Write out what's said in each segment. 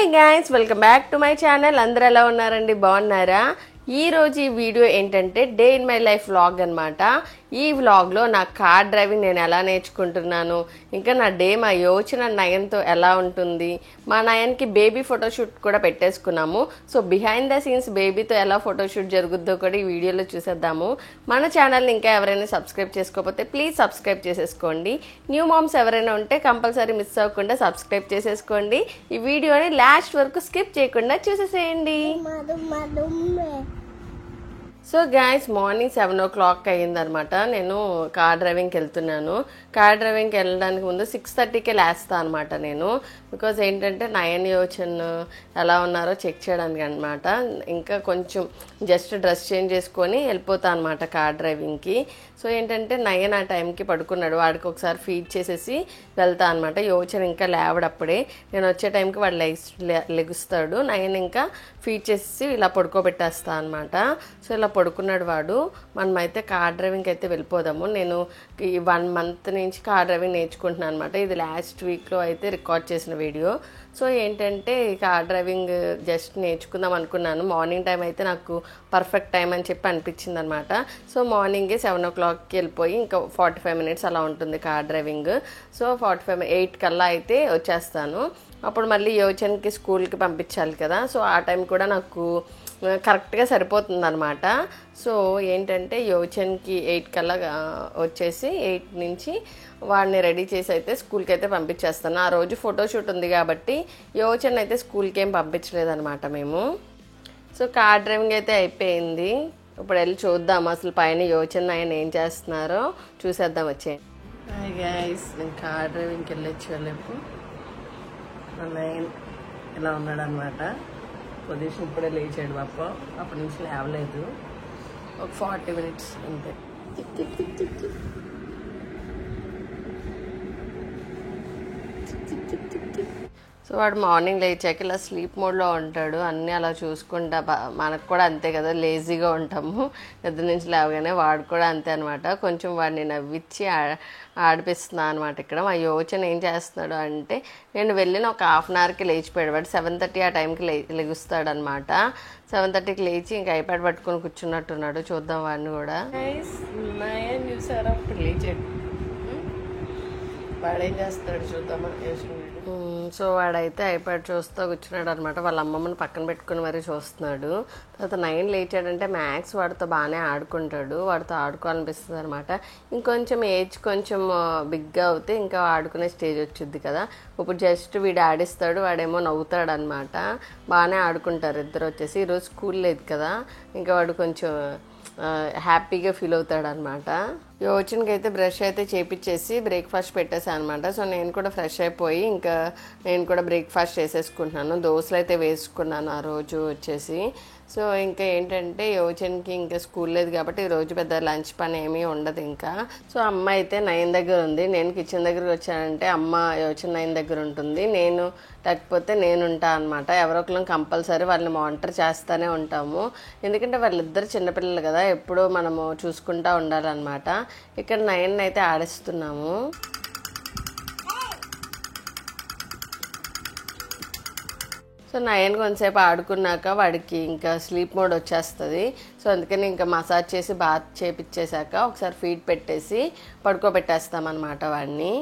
Hey guys, welcome back to my channel. అందరూ ఎలా ఉన్నారండి, బాగున్నారా? ఈ రోజు ఈ వీడియో ఏంటంటే day in my life vlog అన్నమాట. ఈ వ్లాగ్లో నా కార్ డ్రైవింగ్ నేను ఎలా నేర్చుకుంటున్నాను, ఇంకా నా డే మా యోచన నయన్తో ఎలా ఉంటుంది. మా నయన్కి బేబీ ఫోటోషూట్ కూడా పెట్టేసుకున్నాము. సో బిహైండ్ ద సీన్స్ బేబీతో ఎలా ఫోటోషూట్ జరుగుద్దో కూడా ఈ వీడియోలో చూసేద్దాము. మన ఛానల్ని ఇంకా ఎవరైనా సబ్స్క్రైబ్ చేసుకోకపోతే ప్లీజ్ సబ్స్క్రైబ్ చేసేసుకోండి. న్యూ మామ్స్ ఎవరైనా ఉంటే కంపల్సరీ మిస్ అవ్వకుండా సబ్స్క్రైబ్ చేసేసుకోండి. ఈ వీడియోని లాస్ట్ వరకు స్కిప్ చేయకుండా చూసేసేయండి. So guys, morning 7 o'clock అయ్యిందనమాట. నేను కార్ డ్రైవింగ్కి వెళ్తున్నాను. కార్ డ్రైవింగ్కి వెళ్ళడానికి ముందు 6:30కే లేస్తాను అనమాట నేను. బికాజ్ ఏంటంటే నయన్ యోచన్ ఎలా ఉన్నారో చెక్ చేయడానికి అనమాట. ఇంకా కొంచెం జస్ట్ డ్రెస్ చేంజ్ చేసుకొని వెళ్ళిపోతాను అనమాట కార్ డ్రైవింగ్కి. సో ఏంటంటే నయన్ ఆ టైంకి పడుకున్నాడు. వాడికి ఒకసారి ఫీడ్ చేసేసి వెళ్తా అనమాట. యోచన్ ఇంకా లేవడప్పుడే, నేను వచ్చే టైంకి వాడు లెగుస్తాడు. నయన్ ఇంకా ఫీడ్ చేసేసి ఇలా పడుకోబెట్టేస్తా అనమాట. సో ఇలా పడుకున్నాడు వాడు. మనమైతే కార్ డ్రైవింగ్కి అయితే వెళ్ళిపోదాము. నేను ఈ 1 month నుంచి కార్ డ్రైవింగ్ నేర్చుకుంటున్నాను అనమాట. ఇది లాస్ట్ వీక్లో అయితే రికార్డ్ చేసిన వీడియో. సో ఏంటంటే కార్ డ్రైవింగ్ జస్ట్ నేర్చుకుందాం అనుకున్నాను. మార్నింగ్ టైం అయితే నాకు పర్ఫెక్ట్ టైం అని చెప్పి అనిపించింది అనమాట. సో మార్నింగే 7 o'clockకి వెళ్ళిపోయి ఇంకా 45 minutes అలా ఉంటుంది కార్ డ్రైవింగ్. సో 8 కల్లా అయితే వచ్చేస్తాను. అప్పుడు మళ్ళీ యోచన్కి స్కూల్కి పంపించాలి కదా. సో ఆ టైం కూడా నాకు కరెక్ట్గా సరిపోతుంది అనమాట. సో ఏంటంటే యోచన్కి 8 కల్లా వచ్చేసి 8 నుంచి వాడిని రెడీ చేసి అయితే స్కూల్కి అయితే పంపించేస్తాను. ఆ రోజు ఫోటోషూట్ ఉంది కాబట్టి యోచన్ అయితే స్కూల్కి ఏం పంపించలేదన్నమాట మేము. సో కార్ డ్రైవింగ్ అయితే అయిపోయింది. ఇప్పుడు వెళ్ళి చూద్దాం అసలు పైన యోచన్ ఆయన ఏం చేస్తున్నారో చూసేద్దాం. వచ్చేయండి. హాయ్ గైస్, నేను కార్ డ్రైవింగ్కి వెళ్ళొచ్చు. నయన్ ఇలా ఉన్నాడు అనమాట. పొజిషన్ ఇప్పుడే లేచాడు పాప, అప్పటి నుంచి లేవలేదు. ఒక 40 minutes అంతే. సో వాడు మార్నింగ్ లేచాక ఇలా స్లీప్ మోడ్లో ఉంటాడు. అన్నీ అలా చూసుకుంటా, మనకు కూడా అంతే కదా, లేజీగా ఉంటాము నిద్ర నుంచి లేవగానే. వాడు కూడా అంతే అనమాట. కొంచెం వాడిని నవ్విచ్చి ఆడిపిస్తున్నాను అనమాట. ఇక్కడ మా యోచన ఏం చేస్తున్నాడు అంటే, నేను వెళ్ళిన ఒక 1/2 hourకి లేచిపోయాడు. వాడు 7:30 ఆ టైంకి లెగుస్తాడు అనమాట. 7:30కి లేచి ఇంకా ఐప్యాడ్ పట్టుకొని కూర్చున్నట్టున్నాడు. చూద్దాం వాడిని కూడా. నయన్ చూసారా, అప్పుడు లేచాడు. వాడేం చేస్తాడు చూద్దామా. సో వాడైతే ఐప్యాడ్ చూస్తూ కూర్చున్నాడు అనమాట. వాళ్ళ అమ్మమ్మని పక్కన పెట్టుకుని మరీ చూస్తున్నాడు. తర్వాత నయన్ లేచాడంటే మ్యాథ్స్ వాడితో బాగానే ఆడుకుంటాడు. వాడితో ఆడుకోవాలనిపిస్తుంది అనమాట. ఇంకొంచెం ఏజ్ కొంచెం బిగ్గా అవుతే ఇంకా ఆడుకునే స్టేజ్ వచ్చింది కదా. ఇప్పుడు జస్ట్ వీడు ఆడిస్తాడు, వాడేమో నవ్వుతాడు అనమాట. బాగానే ఆడుకుంటారు ఇద్దరు వచ్చేసి. ఈరోజు స్కూల్ లేదు కదా, ఇంకా వాడు కొంచెం హ్యాపీగా ఫీల్ అవుతాడు అనమాట. యోచన్కి అయితే బ్రష్ అయితే చేపించేసి బ్రేక్ఫాస్ట్ పెట్టేసాను అనమాట. సో నేను కూడా ఫ్రెష్ అయిపోయి ఇంకా నేను కూడా బ్రేక్ఫాస్ట్ చేసేసుకుంటున్నాను. దోశలు అయితే వేసుకున్నాను ఆ రోజు వచ్చేసి. సో ఇంకా ఏంటంటే యోచన్కి ఇంకా స్కూల్ లేదు కాబట్టి ఈరోజు పెద్ద లంచ్ పని ఏమీ ఉండదు ఇంకా. సో అమ్మ అయితే నయన్ దగ్గర ఉంది. నేను కిచెన్ దగ్గరికి వచ్చానంటే అమ్మ యోచన్ నయన్ దగ్గర ఉంటుంది. నేను లేకపోతే నేను ఉంటాను అనమాట. ఎవరో ఒకరు కంపల్సరీ వాళ్ళని మానిటర్ చేస్తూనే ఉంటాము. ఎందుకంటే వాళ్ళిద్దరు చిన్నపిల్లలు కదా, ఎప్పుడూ మనము చూసుకుంటూ ఉండాలన్నమాట. ఇక్కడ నయన్ అయితే ఆడిస్తున్నాము. సో నయన్ కొంతసేపు ఆడుకున్నాక వాడికి ఇంకా స్లీప్ మోడ్ వచ్చేస్తుంది. సో అందుకని ఇంకా మసాజ్ చేసి బాత్ చేపిచ్చేసాక ఒకసారి ఫీడ్ పెట్టేసి పడుకోబెట్టేస్తామన్నమాట వాడిని.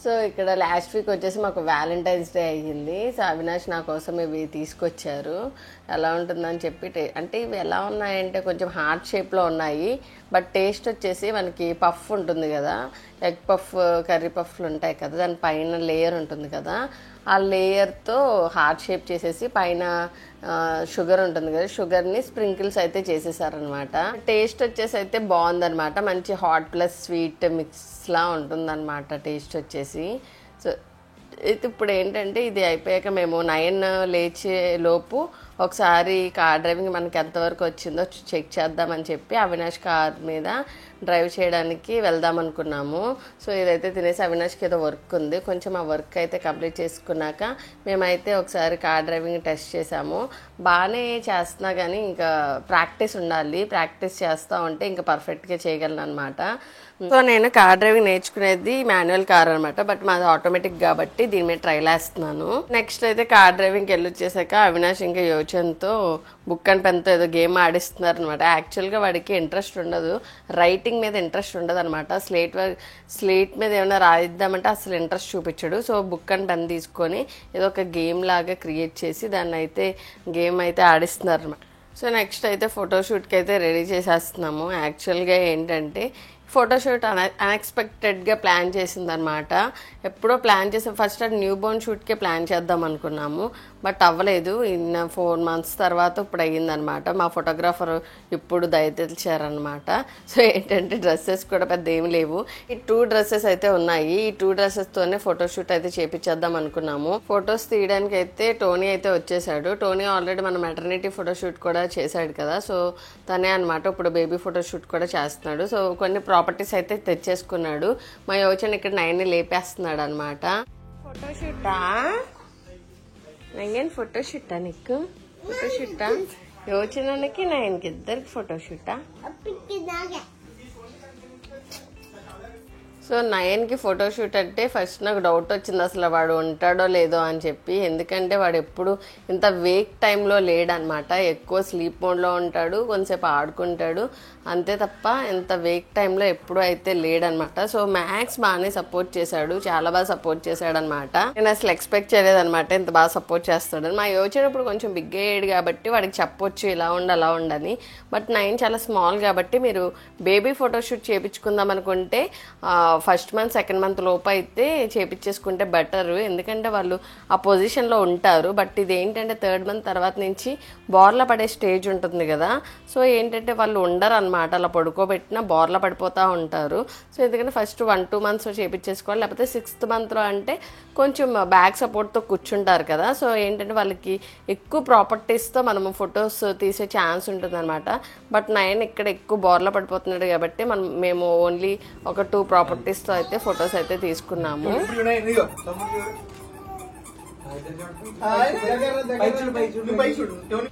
సో ఇక్కడ లాస్ట్ వీక్ వచ్చేసి మాకు వ్యాలంటైన్స్ డే అయ్యింది. సో అవినాష్ నా కోసం ఇవి తీసుకొచ్చారు. ఎలా ఉంటుందని చెప్పి అంటే ఇవి ఎలా ఉన్నాయంటే కొంచెం హార్ట్ షేప్లో ఉన్నాయి. బట్ టేస్ట్ వచ్చేసి మనకి పఫ్ ఉంటుంది కదా, ఎగ్ పఫ్, కర్రీ పఫ్లు ఉంటాయి కదా, దాని పైన లేయర్ ఉంటుంది కదా, ఆ లేయర్తో హార్ట్ షేప్ చేసేసి పైన షుగర్ ఉంటుంది కదా, షుగర్ని స్ప్రింకిల్స్ అయితే చేసేసారనమాట. టేస్ట్ వచ్చేసి అయితే బాగుందనమాట. మంచి హాట్ ప్లస్ స్వీట్ మిక్స్లా ఉంటుందన్నమాట టేస్ట్ వచ్చేసి. సో ఇప్పుడు ఏంటంటే ఇది అయిపోయాక మేము 9 లేచే లోపు ఒకసారి కార్ డ్రైవింగ్ మనకి ఎంతవరకు వచ్చిందో చెక్ చేద్దామని చెప్పి అవినాష్ కార్ మీద డ్రైవ్ చేయడానికి వెళ్దాం అనుకున్నాము. సో ఇదైతే తినేసి అవినాష్కి ఏదో వర్క్ ఉంది, కొంచెం ఆ వర్క్ అయితే కంప్లీట్ చేసుకున్నాక మేమైతే ఒకసారి కార్ డ్రైవింగ్ టెస్ట్ చేసాము. బాగానే చేస్తున్నా కానీ ఇంకా ప్రాక్టీస్ ఉండాలి. ప్రాక్టీస్ చేస్తూ ఉంటే ఇంకా పర్ఫెక్ట్గా చేయగలను అనమాట. సో నేను కార్ డ్రైవింగ్ నేర్చుకునేది మాన్యువల్ కార్ అనమాట, బట్ మాది ఆటోమేటిక్ కాబట్టి దీని మీద ట్రైల్ వేస్తున్నాను. నెక్స్ట్ అయితే కార్ డ్రైవింగ్కి వెళ్ళి వచ్చేసాక అవినాష్ ఇంకా యోచన్తో బుక్ అండ్ పెన్తో ఏదో గేమ్ ఆడిస్తున్నారు అనమాట. యాక్చువల్గా వాడికి ఇంట్రెస్ట్ ఉండదు, రైటింగ్ మీద ఇంట్రెస్ట్ ఉండదు అనమాట. స్లేట్ మీద ఏమైనా రాయిద్దామంటే అసలు ఇంట్రెస్ట్ చూపించడు. సో బుక్ అండ్ పెన్ తీసుకొని ఏదో ఒక గేమ్ లాగా క్రియేట్ చేసి దాన్ని అయితే గేమ్ అయితే ఆడిస్తున్నారు అనమాట. సో నెక్స్ట్ అయితే ఫోటోషూట్కి అయితే రెడీ చేసేస్తున్నాము. యాక్చువల్గా ఏంటంటే ఫోటోషూట్ అన్ఎక్స్పెక్టెడ్గా ప్లాన్ చేసిందనమాట. ఎప్పుడో ప్లాన్ చేసాం, ఫస్ట్ అది న్యూ బోర్న్ షూట్కే ప్లాన్ చేద్దాం అనుకున్నాము, బట్ అవ్వలేదు. 4 months తర్వాత ఇప్పుడు అయ్యిందనమాట. మా ఫోటోగ్రాఫర్ ఇప్పుడు దయతెలిచారనమాట. సో ఏంటంటే డ్రెస్సెస్ కూడా పెద్ద ఏమి లేవు, ఈ 2 dresses అయితే ఉన్నాయి. ఈ 2 dresses-తోనే ఫోటోషూట్ అయితే చేపించేద్దాం అనుకున్నాము. ఫొటోస్ తీయడానికి అయితే టోనీ అయితే వచ్చేసాడు. టోనీ ఆల్రెడీ మన మెటర్నిటీ ఫోటోషూట్ కూడా చేశాడు కదా, సో తనే అనమాట ఇప్పుడు బేబీ ఫోటోషూట్ కూడా చేస్తున్నాడు. సో కొన్ని ప్రాపర్టీస్ అయితే తెచ్చేసుకున్నాడు. మా యోచన ఇక్కడ 9ని లేపేస్తున్నాడు అనమాట. ఫోటోషూటా నైన్, ఫోటోషూటా నీకు? ఫోటోషూటా యోచనకి 9కి ఇద్దరికి ఫోటోషూటా? సో 9కి ఫోటోషూట్ అంటే ఫస్ట్ నాకు డౌట్ వచ్చింది అసలు వాడు ఉంటాడో లేదో అని చెప్పి. ఎందుకంటే వాడు ఎప్పుడు ఇంత వేక్ టైంలో లేడనమాట, ఎక్కువ స్లీప్ మోడ్లో ఉంటాడు, కొంతసేపు ఆడుకుంటాడు అంతే తప్ప ఇంత వేక్ టైంలో ఎప్పుడు అయితే లేడనమాట. సో మ్యాక్స్ బాగానే సపోర్ట్ చేశాడు, చాలా బాగా సపోర్ట్ చేశాడనమాట. నేను అసలు ఎక్స్పెక్ట్ చేయలేదనమాట ఇంత బాగా సపోర్ట్ చేస్తాడని. మా యోచనప్పుడు కొంచెం బిగ్ అయ్యాడు కాబట్టి వాడికి చెప్పొచ్చు ఇలా ఉండి అలా ఉండని, బట్ 9 చాలా స్మాల్ కాబట్టి మీరు బేబీ ఫోటోషూట్ చేయించుకుందాం అనుకుంటే ఫస్ట్ మంత్ సెకండ్ మంత్ లోపు అయితే చేపించేసుకుంటే బెటర్, ఎందుకంటే వాళ్ళు ఆ పొజిషన్లో ఉంటారు. బట్ ఇది ఏంటంటే 3rd month తర్వాత నుంచి బోర్ల పడే స్టేజ్ ఉంటుంది కదా, సో ఏంటంటే వాళ్ళు ఉండరు అనమాట, అలా పడుకోబెట్టినా బోర్ల పడిపోతూ ఉంటారు. సో ఎందుకంటే ఫస్ట్ 1-2 months చేపించేసుకోవాలి, లేకపోతే 6th monthలో అంటే కొంచెం బ్యాక్ సపోర్ట్తో కూర్చుంటారు కదా. సో ఏంటంటే వాళ్ళకి ఎక్కువ ప్రాపర్టీస్తో మనము ఫొటోస్ తీసే ఛాన్స్ ఉంటుంది అనమాట. బట్ 9 ఇక్కడ ఎక్కువ బోర్ల పడిపోతున్నాడు కాబట్టి మేము ఓన్లీ ఒక 2 ప్రాపర్టీస్తో అయితే ఫొటోస్ అయితే తీసుకున్నాము.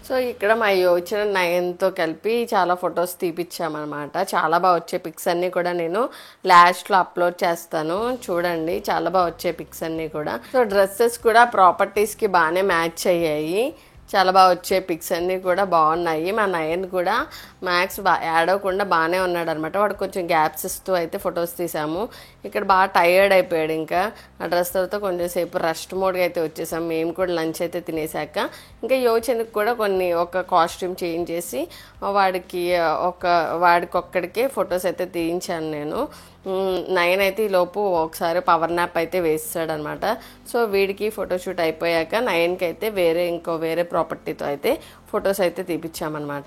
సో ఇక్కడ మా యోచన 9తో కలిపి చాలా ఫొటోస్ తీపిచ్చామన్నమాట. చాలా బాగా వచ్చే పిక్స్ అన్నీ కూడా నేను లాస్ట్లో అప్లోడ్ చేస్తాను, చూడండి చాలా బాగా వచ్చే పిక్స్ అన్నీ కూడా. సో డ్రెస్సెస్ కూడా ప్రాపర్టీస్కి బాగానే మ్యాచ్ అయ్యాయి, చాలా బాగా వచ్చే పిక్స్ అన్నీ కూడా బాగున్నాయి. మా 9 కూడా మ్యాక్స్ యాడ్ అవ్వకుండా బాగానే ఉన్నాడు అనమాట. వాడు కొంచెం గ్యాప్స్ ఇస్తూ అయితే ఫొటోస్ తీసాము. ఇక్కడ బాగా టైర్డ్ అయిపోయాడు, ఇంకా ఆ డ్రెస్ తర్వాత కొంచెం సేపు రెస్ట్ మోడ్గా అయితే వచ్చేసాము. మేము కూడా లంచ్ అయితే తినేసాక ఇంకా యోచనకి కూడా ఒక కాస్ట్యూమ్ చేంజ్ చేసి వాడికి ఒక్కడికే ఫొటోస్ అయితే తీయించాను నేను. 9 అయితే ఈ లోపు ఒకసారి పవర్ నాప్ అయితే వేస్తాడనమాట. సో వీడికి ఫోటోషూట్ అయిపోయాక 9కి అయితే వేరే ప్రాపర్టీతో అయితే ఫొటోస్ అయితే తీపిచ్చామన్నమాట.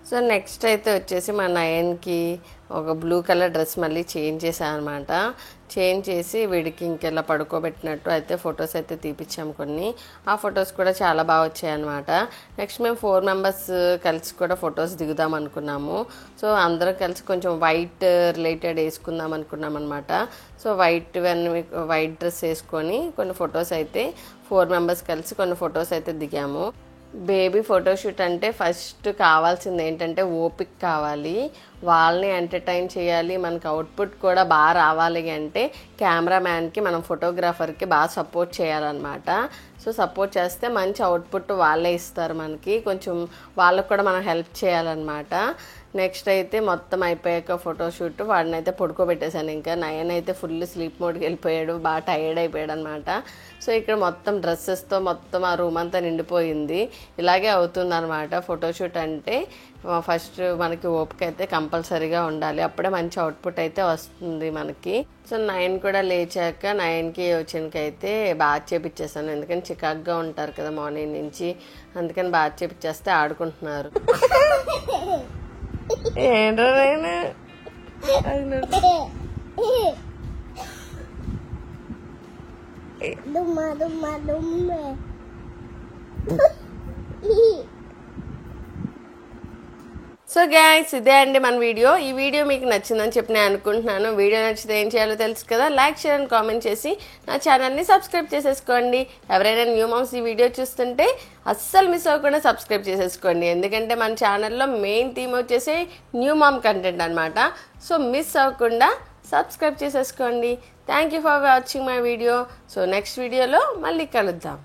సో నెక్స్ట్ అయితే వచ్చేసి మా 9కి ఒక బ్లూ కలర్ డ్రెస్ మళ్ళీ చేంజ్ చేశాను అనమాట. చేంజ్ చేసి వీడికి ఇంకెలా పడుకోబెట్టినట్టు అయితే ఫొటోస్ అయితే తీపిచ్చాము కొన్ని. ఆ ఫొటోస్ కూడా చాలా బాగా వచ్చాయన్నమాట. నెక్స్ట్ మేము 4 members కలిసి కూడా ఫొటోస్ దిగుదాం అనుకున్నాము. సో అందరూ కలిసి కొంచెం వైట్ రిలేటెడ్ వేసుకుందాం అనుకున్నాం అనమాట. సో వైట్ డ్రెస్ వేసుకొని కొన్ని ఫొటోస్ అయితే 4 members కలిసి కొన్ని ఫొటోస్ అయితే దిగాము. బేబీ ఫోటోషూట్ అంటే ఫస్ట్ కావాల్సింది ఏంటంటే ఓపిక కావాలి, వాళ్ళని ఎంటర్టైన్ చేయాలి, మనకు అవుట్పుట్ కూడా బాగా రావాలి అంటే కెమెరామ్యాన్కి మనం ఫోటోగ్రాఫర్కి బాగా సపోర్ట్ చేయాలన్నమాట. సో సపోర్ట్ చేస్తే మంచి అవుట్పుట్ వాళ్ళే ఇస్తారు మనకి, కొంచెం వాళ్ళకు కూడా మనం హెల్ప్ చేయాలన్నమాట. నెక్స్ట్ అయితే మొత్తం అయిపోయాక ఫోటోషూట్ వాడిని అయితే పడుకోబెట్టేశాను. ఇంకా 9 అయితే ఫుల్ స్లీప్ మోడ్కి వెళ్ళిపోయాడు, బాగా టైర్డ్ అయిపోయాడు అనమాట. సో ఇక్కడ మొత్తం డ్రెస్సెస్తో మొత్తం ఆ రూమ్ అంతా నిండిపోయింది. ఇలాగే అవుతుందన్నమాట ఫోటోషూట్ అంటే. ఫస్ట్ మనకి ఓపిక అయితే కంపల్సరీగా ఉండాలి, అప్పుడే మంచి అవుట్పుట్ అయితే వస్తుంది మనకి. సో 9 కూడా లేచాక 9కి వచ్చినకి అయితే బాత్ చేపిచ్చేసాను, ఎందుకని చికాక్గా ఉంటారు కదా మార్నింగ్ నుంచి, అందుకని బాత్ చేపిచ్చేస్తే ఆడుకుంటున్నారు. ఏంటో సో గైస్ ఇదే అండి మన వీడియో. ఈ వీడియో మీకు నచ్చిందని చెప్పి నేను అనుకుంటున్నాను. వీడియో నచ్చితే ఏం చేయాలో తెలుసు కదా, లైక్ షేర్ అండ్ కామెంట్ చేసి నా ఛానల్ని సబ్స్క్రైబ్ చేసేసుకోండి. ఎవరైనా న్యూ మామ్స్ ఈ వీడియో చూస్తుంటే అస్సలు మిస్ అవ్వకుండా సబ్స్క్రైబ్ చేసేసుకోండి. ఎందుకంటే మన ఛానల్లో మెయిన్ థీమ్ వచ్చేసి న్యూ మామ్ కంటెంట్ అనమాట. సో మిస్ అవ్వకుండా సబ్స్క్రైబ్ చేసేసుకోండి. Thank you for watching my video. So next వీడియోలో మళ్ళీ కలుద్దాం.